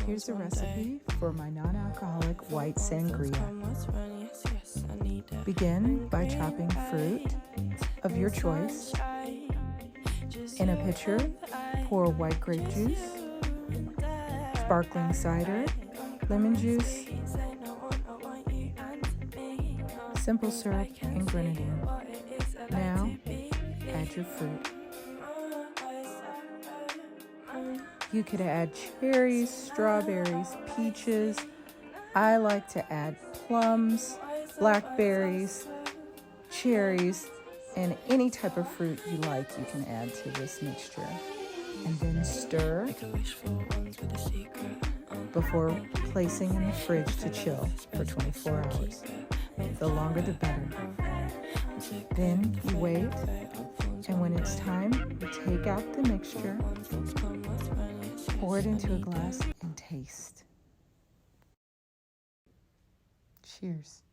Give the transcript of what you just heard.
Here's a recipe for my non-alcoholic white sangria. Begin by chopping fruit of your choice. In a pitcher, pour white grape juice, sparkling cider, lemon juice, simple syrup, and grenadine. Now, add your fruit. You could add cherries, strawberries, peaches. I like to add plums, blackberries, cherries, and any type of fruit you like you can add to this mixture. And then stir before placing in the fridge to chill for 24 hours. The longer the better. Then you wait, and when it's time, you take out the mixture, pour it into a glass, and taste. Cheers.